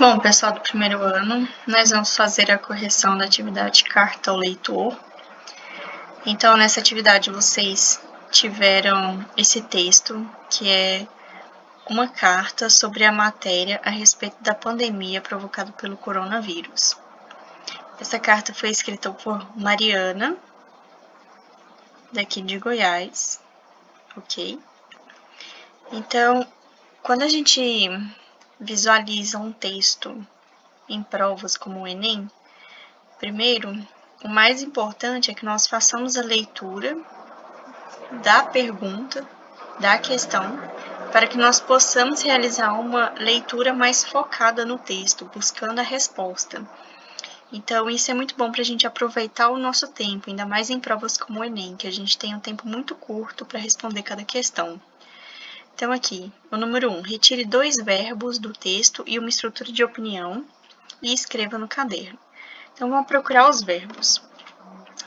Bom, pessoal do primeiro ano, nós vamos fazer a correção da atividade carta ao leitor. Então, nessa atividade, vocês tiveram esse texto, que é uma carta sobre a matéria a respeito da pandemia provocada pelo coronavírus. Essa carta foi escrita por Mariana, daqui de Goiás, ok? Então, quando a gente visualiza um texto em provas como o Enem, primeiro, o mais importante é que nós façamos a leitura da pergunta, da questão, para que nós possamos realizar uma leitura mais focada no texto, buscando a resposta. Então, isso é muito bom para a gente aproveitar o nosso tempo, ainda mais em provas como o Enem, que a gente tem um tempo muito curto para responder cada questão. Então, aqui, o número 1, retire 2 verbos do texto e uma estrutura de opinião e escreva no caderno. Então, vamos procurar os verbos.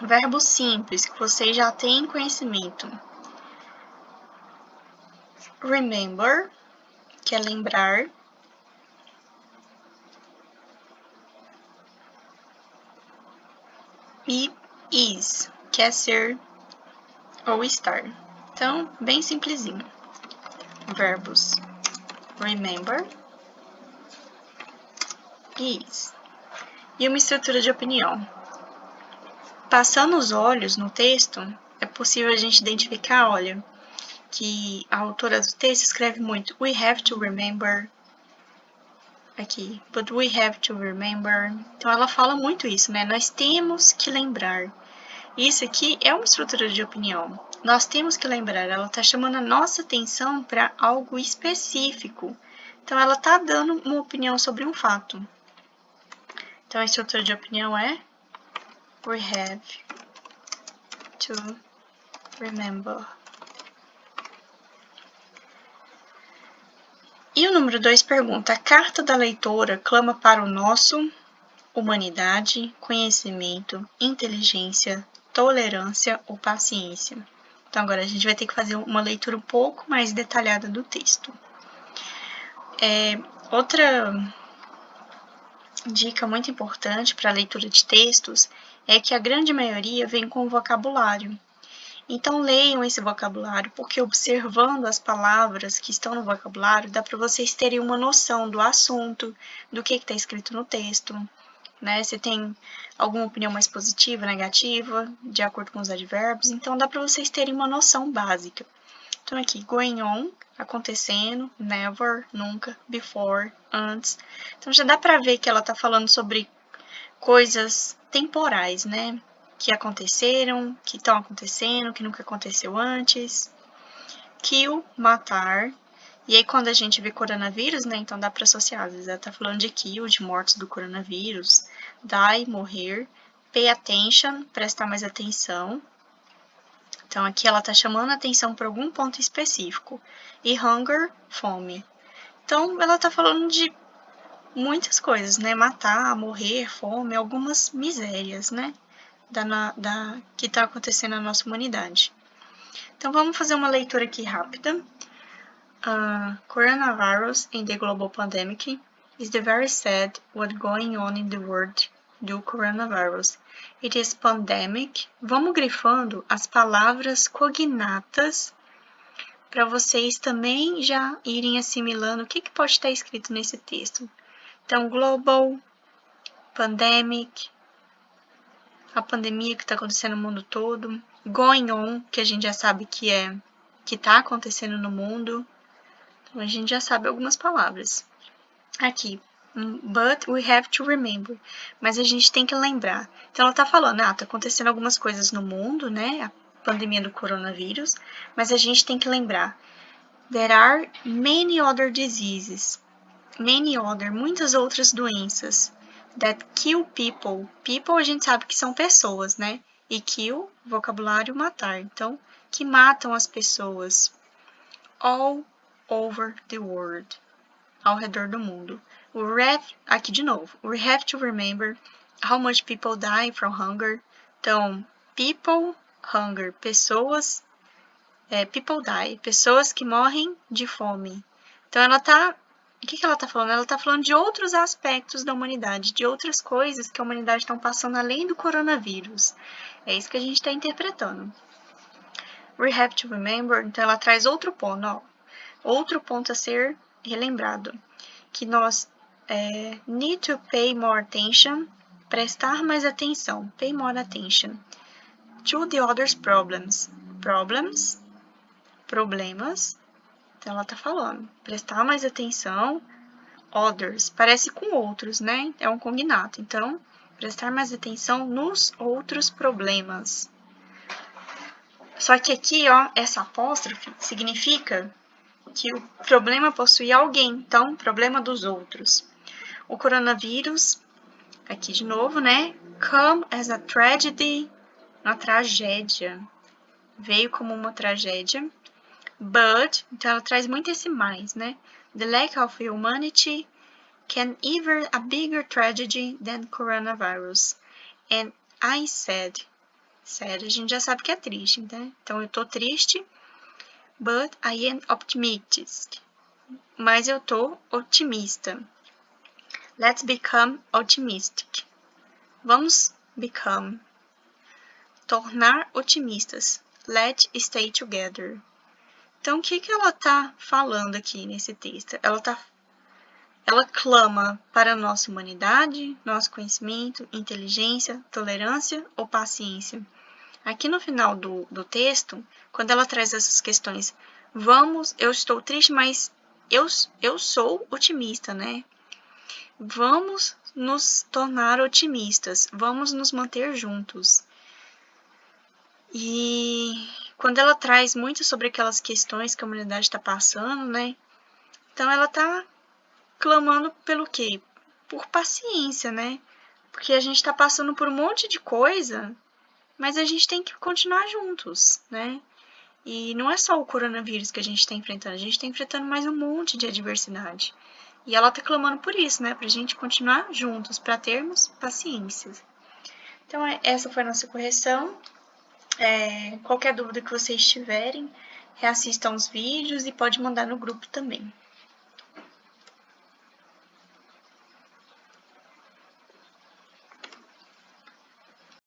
Verbos simples, que vocês já têm conhecimento. Remember, que é lembrar. E is, que é ser ou estar. Então, bem simplesinho. Verbos remember, is. E uma estrutura de opinião. Passando os olhos no texto, é possível a gente identificar, olha, que a autora do texto escreve muito we have to remember, aqui, but we have to remember. Então, ela fala muito isso, né? Nós temos que lembrar. Isso aqui é uma estrutura de opinião. Nós temos que lembrar, ela está chamando a nossa atenção para algo específico. Então, ela está dando uma opinião sobre um fato. Então, a estrutura de opinião é we have to remember. E o número 2 pergunta, a carta da leitora clama para o nosso humanidade, conhecimento, inteligência, tolerância ou paciência. Então, agora a gente vai ter que fazer uma leitura um pouco mais detalhada do texto. Outra dica muito importante para a leitura de textos é que a grande maioria vem com vocabulário. Então, leiam esse vocabulário, porque observando as palavras que estão no vocabulário, dá para vocês terem uma noção do assunto, do que está escrito no texto, né? Se tem alguma opinião mais positiva, negativa, de acordo com os advérbios, então dá para vocês terem uma noção básica. Então, aqui, going on, acontecendo, never, nunca, before, antes. Então, já dá para ver que ela está falando sobre coisas temporais, né? Que aconteceram, que estão acontecendo, que nunca aconteceu antes. Kill, matar. E aí, quando a gente vê coronavírus, né? Então, dá para associar. Às vezes, ela tá falando de kill, de mortes do coronavírus. Die, morrer. Pay attention, prestar mais atenção. Então, aqui ela tá chamando a atenção para algum ponto específico. E hunger, fome. Então, ela tá falando de muitas coisas, né? Matar, morrer, fome, algumas misérias, né? Que está acontecendo na nossa humanidade. Então, vamos fazer uma leitura aqui rápida. Coronavirus in the global pandemic is the very sad what's going on in the world do coronavirus. It is pandemic. Vamos grifando as palavras cognatas para vocês também já irem assimilando o que pode estar escrito nesse texto. Então, global, pandemic, a pandemia que está acontecendo no mundo todo, going on, que a gente já sabe que está acontecendo no mundo, então a gente já sabe algumas palavras. Aqui, but we have to remember, mas a gente tem que lembrar. Então ela está falando, está acontecendo algumas coisas no mundo, né, a pandemia do coronavírus, mas a gente tem que lembrar. There are many other diseases, muitas outras doenças, that kill people. People a gente sabe que são pessoas, né? E kill, vocabulário, matar. Então, que matam as pessoas. All over the world. Ao redor do mundo. Aqui de novo. We have to remember how much people die from hunger. Então, people, hunger. Pessoas, people die. Pessoas que morrem de fome. Então, ela está O que ela está falando? Ela está falando de outros aspectos da humanidade, de outras coisas que a humanidade está passando além do coronavírus. É isso que a gente está interpretando. We have to remember, então ela traz outro ponto, ó, outro ponto a ser relembrado, que nós need to pay more attention, prestar mais atenção, pay more attention, to the others' problems, problemas, então ela tá falando, prestar mais atenção, others, parece com outros, né, é um cognato, então, prestar mais atenção nos outros problemas. Só que aqui, ó, essa apóstrofe significa que o problema possui alguém, então, problema dos outros. O coronavírus, aqui de novo, né? Come as a tragedy, uma tragédia. Veio como uma tragédia. But, então ela traz muito esse mais, né? The lack of humanity can even a bigger tragedy than coronavirus. And I said, a gente já sabe que é triste, né? Então eu tô triste, but I am optimistic. Mas eu tô otimista. Let's become optimistic. Vamos become. Tornar otimistas. Let's stay together. Então, o que ela está falando aqui nesse texto? Ela clama para a nossa humanidade, nosso conhecimento, inteligência, tolerância ou paciência. Aqui no final do texto, quando ela traz essas questões, eu estou triste, mas eu sou otimista, né? Vamos nos tornar otimistas, vamos nos manter juntos. E quando ela traz muito sobre aquelas questões que a humanidade está passando, né? Então ela está clamando pelo quê? Por paciência, né? Porque a gente está passando por um monte de coisa, mas a gente tem que continuar juntos, né? E não é só o coronavírus que a gente está enfrentando, a gente está enfrentando mais um monte de adversidade. E ela está clamando por isso, né? Para a gente continuar juntos, para termos paciência. Então, essa foi a nossa correção. Qualquer dúvida que vocês tiverem, reassistam os vídeos e pode mandar no grupo também.